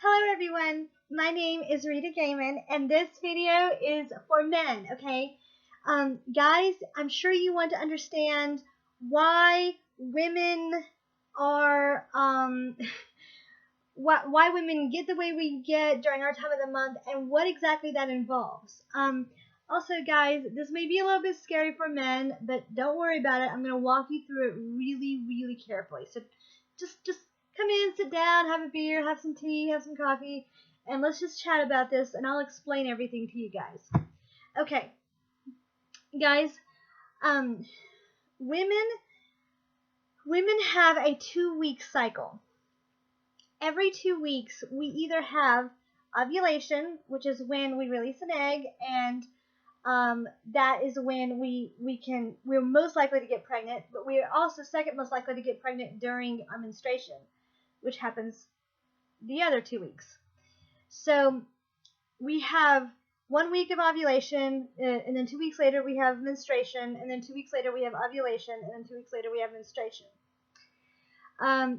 Hello everyone, my name is Rita Gaiman and this video is for men, okay? Guys, I'm sure you want to understand why women are, why women get the way we get during our time of the month and what exactly that involves. Also guys, this may be a little bit scary for men, but don't worry about it. I'm going to walk you through it really carefully. So just come in, sit down, have a beer, have some tea, have some coffee, and let's just chat about this and I'll explain everything to you guys. Okay. Guys, women have a 2-week cycle. Every 2 weeks we either have ovulation, which is when we release an egg, and that is when we're most likely to get pregnant, but we are also second most likely to get pregnant during our menstruation, which happens the other 2 weeks. So we have 1 week of ovulation, and then 2 weeks later we have menstruation, and then 2 weeks later we have ovulation, and then 2 weeks later we have menstruation.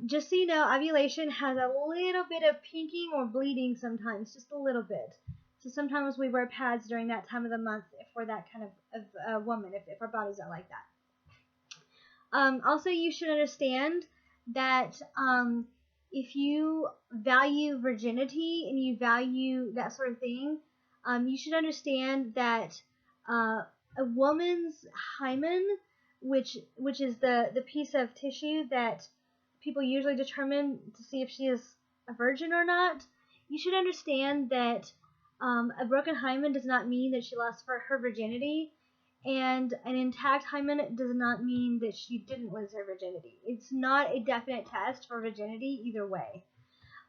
Just so you know, ovulation has a little bit of pinking or bleeding sometimes, just a little bit. So sometimes we wear pads during that time of the month if we're that kind of woman, if our bodies are like that. Also, you should understand that if you value virginity and you value that sort of thing, you should understand that a woman's hymen, which is the piece of tissue that people usually determine to see if she is a virgin or not, you should understand that a broken hymen does not mean that she lost her virginity, and an intact hymen does not mean that she didn't lose her virginity. It's not a definite test for virginity either way.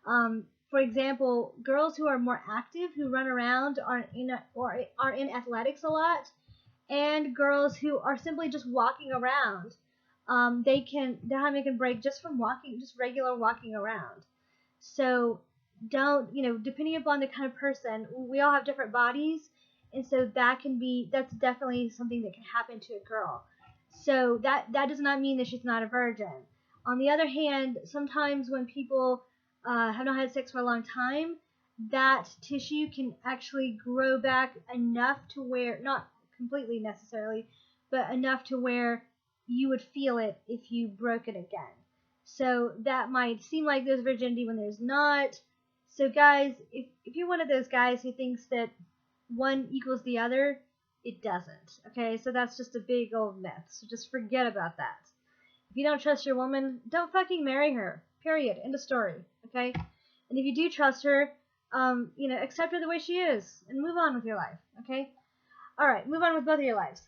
For example, girls who are more active, who run around, are in athletics a lot, and girls who are simply just walking around, their hymen can break just from walking, just regular walking around. So depending upon the kind of person, we all have different bodies, and so that's definitely something that can happen to a girl. So that does not mean that she's not a virgin. On the other hand, sometimes when people have not had sex for a long time, that tissue can actually grow back enough to where, not completely necessarily, but enough to where you would feel it if you broke it again. So that might seem like there's virginity when there's not. So guys, if you're one of those guys who thinks that one equals the other, it doesn't. Okay, so that's just a big old myth. So just forget about that. If you don't trust your woman, don't fucking marry her. Period. End of story. Okay? And if you do trust her, accept her the way she is and move on with your life. Okay? Alright, move on with both of your lives.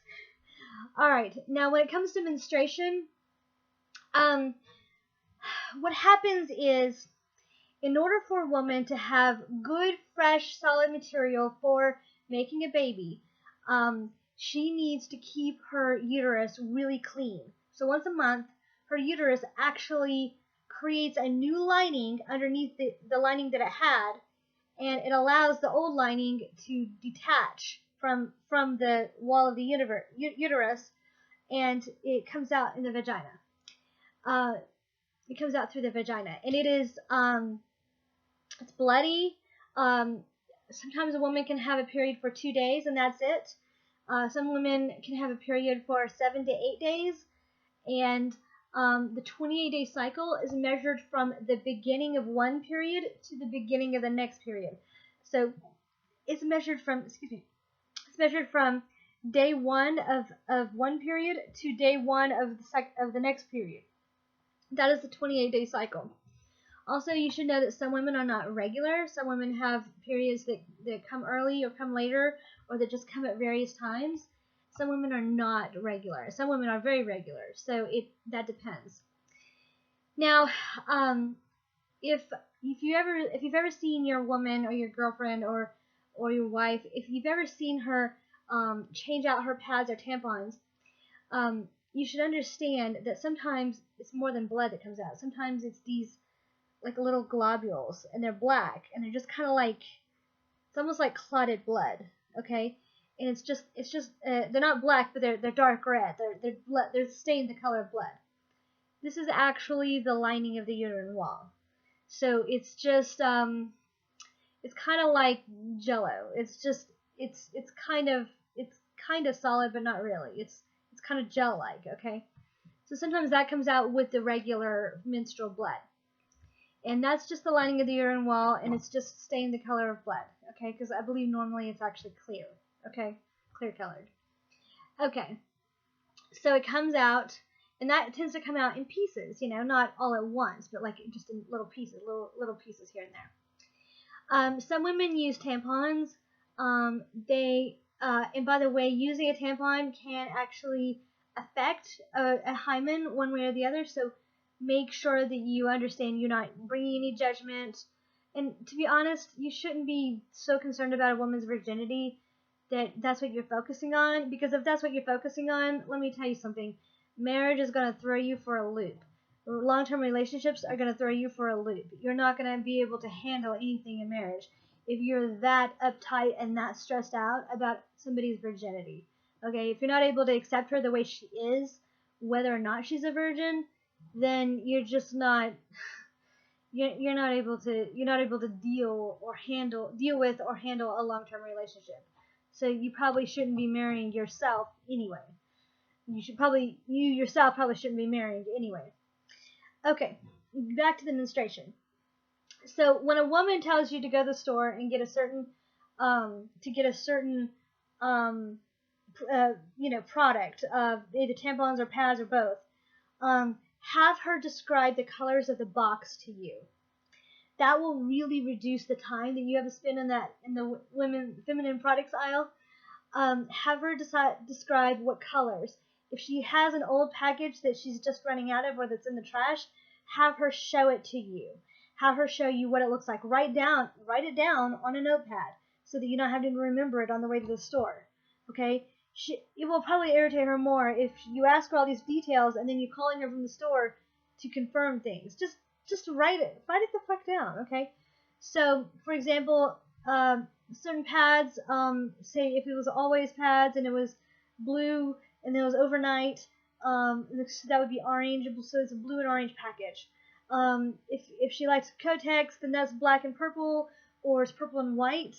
Alright, now when it comes to menstruation, what happens is, in order for a woman to have good, fresh, solid material for making a baby, she needs to keep her uterus really clean. So once a month, her uterus actually creates a new lining underneath the lining that it had, and it allows the old lining to detach from the wall of the uterus, and it comes out in the vagina. It comes out through the vagina, and it is it's bloody. Sometimes a woman can have a period for 2 days, and that's it. Some women can have a period for 7 to 8 days, and the 28-day cycle is measured from the beginning of one period to the beginning of the next period. So it's measured from day one of one period to day one of the next period. That is the 28-day cycle. Also, you should know that some women are not regular. Some women have periods that come early or come later, or that just come at various times. Some women are not regular. Some women are very regular. So that depends. Now, if you've ever seen your woman or your girlfriend or your wife, if you've ever seen her change out her pads or tampons, you should understand that sometimes it's more than blood that comes out. Sometimes it's these like little globules, and they're black, and they're just kind of like, it's almost like clotted blood, okay? And it's just they're not black, but they're dark red. They're stained the color of blood. This is actually the lining of the uterine wall. So it's just It's kind of like Jello. It's just it's kind of solid, but not really. It's kind of gel-like. Okay. So sometimes that comes out with the regular menstrual blood. And that's just the lining of the urine wall, and it's just staying the color of blood, okay? Because I believe normally it's actually clear, okay? Clear colored. Okay, so it comes out, and that tends to come out in pieces, not all at once, but like just in little pieces, little pieces here and there. Some women use tampons. And by the way, using a tampon can actually affect a hymen one way or the other, so make sure that you understand you're not bringing any judgment. And to be honest, you shouldn't be so concerned about a woman's virginity that's what you're focusing on, because if that's what you're focusing on, let me tell you something. Marriage is going to throw you for a loop. Long-term relationships are going to throw you for a loop. You're not going to be able to handle anything in marriage if you're that uptight and that stressed out about somebody's virginity. Okay, if you're not able to accept her the way she is, whether or not she's a virgin, then you're just not you're not able to deal with or handle a long-term relationship. So you probably shouldn't be marrying yourself anyway. You yourself probably shouldn't be marrying anyway. Okay, back to the menstruation. So when a woman tells you to go to the store and get a certain product, either tampons or pads or both, have her describe the colors of the box to you. That will really reduce the time that you have to spend in the feminine products aisle. Have her describe what colors. If she has an old package that she's just running out of or that's in the trash, have her show it to you. Have her show you what it looks like. Write it down on a notepad so that you don't have to remember it on the way to the store. Okay? It will probably irritate her more if you ask her all these details and then you're calling her from the store to confirm things. Just write it. Write it the fuck down, okay? So, for example, certain pads, say if it was always pads and it was blue and it was overnight, that would be orange. So it's a blue and orange package. If she likes Kotex, then that's black and purple, or it's purple and white.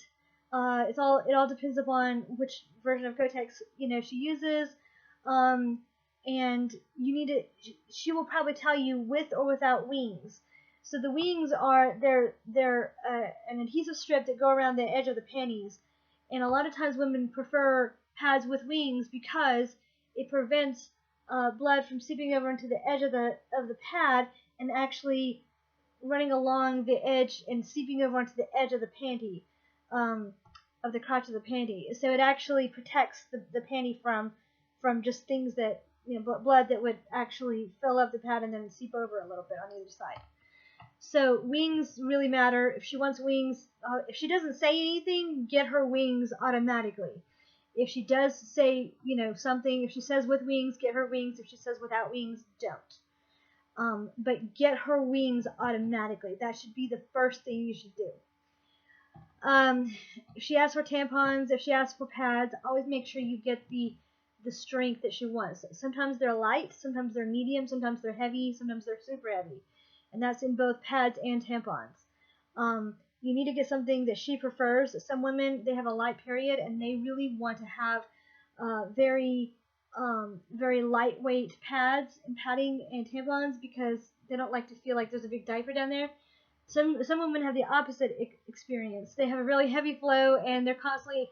It all depends upon which version of Kotex she uses. And she will probably tell you with or without wings. So the wings are they're an adhesive strip that go around the edge of the panties, and a lot of times women prefer pads with wings because it prevents blood from seeping over into the edge of the pad and actually running along the edge and seeping over onto the edge of the panty, of the crotch of the panty. So it actually protects the panty from just things that blood that would actually fill up the pad and then seep over a little bit on either side. So wings really matter. If she wants wings, if she doesn't say anything, get her wings automatically. If she does say, something, if she says with wings, get her wings. If she says without wings, don't. But get her wings automatically. That should be the first thing you should do. If she asks for tampons, if she asks for pads, always make sure you get the strength that she wants. Sometimes they're light, sometimes they're medium, sometimes they're heavy, sometimes they're super heavy. And that's in both pads and tampons. You need to get something that she prefers. Some women, they have a light period and they really want to have very lightweight pads and padding and tampons because they don't like to feel like there's a big diaper down there. Some women have the opposite experience. They have a really heavy flow and they're constantly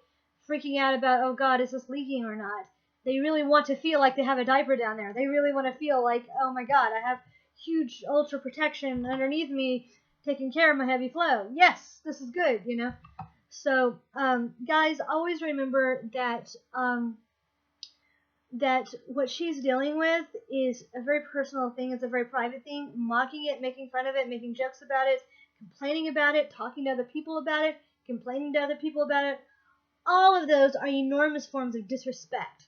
freaking out about, oh God, is this leaking or not? They really want to feel like they have a diaper down there. They really want to feel like, oh my God, I have huge ultra protection underneath me taking care of my heavy flow. Yes, this is good, So, guys, always remember that that what she's dealing with is a very personal thing. It's a very private thing. Mocking it, making fun of it, making jokes about it, complaining about it, talking to other people about it, complaining to other people about it. All of those are enormous forms of disrespect.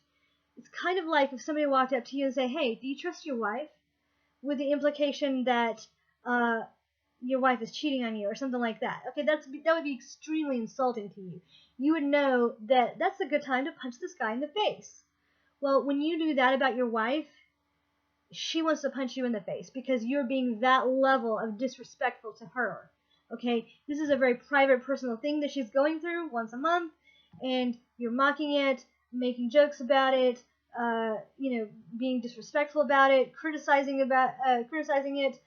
It's kind of like if somebody walked up to you and say, hey, do you trust your wife? With the implication that your wife is cheating on you or something like that. Okay, that would be extremely insulting to you. You would know that that's a good time to punch this guy in the face. Well, when you do that about your wife, she wants to punch you in the face because you're being that level of disrespectful to her. Okay, this is a very private, personal thing that she's going through once a month, and you're mocking it, making jokes about it, being disrespectful about it, criticizing it,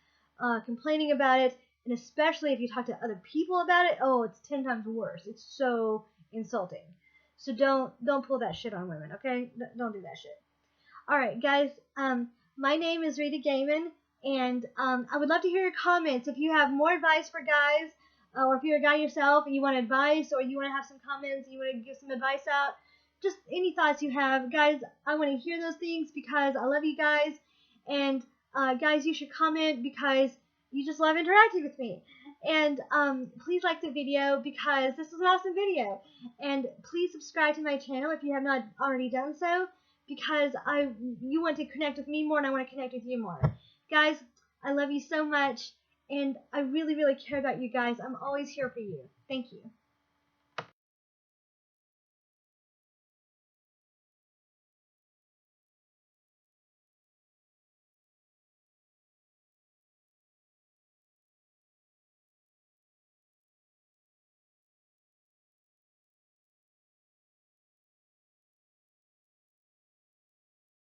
complaining about it, and especially if you talk to other people about it, oh, it's 10 times worse. It's so insulting. So don't pull that shit on women, okay? Don't do that shit. All right, guys. My name is Rita Gaiman, and I would love to hear your comments. If you have more advice for guys, or if you're a guy yourself and you want advice, or you want to have some comments, and you want to give some advice out, just any thoughts you have, guys. I want to hear those things because I love you guys, and guys, you should comment because you just love interacting with me. And please like the video because this is an awesome video. And please subscribe to my channel if you have not already done so, because you want to connect with me more and I want to connect with you more. Guys, I love you so much, and I really, really care about you guys. I'm always here for you. Thank you.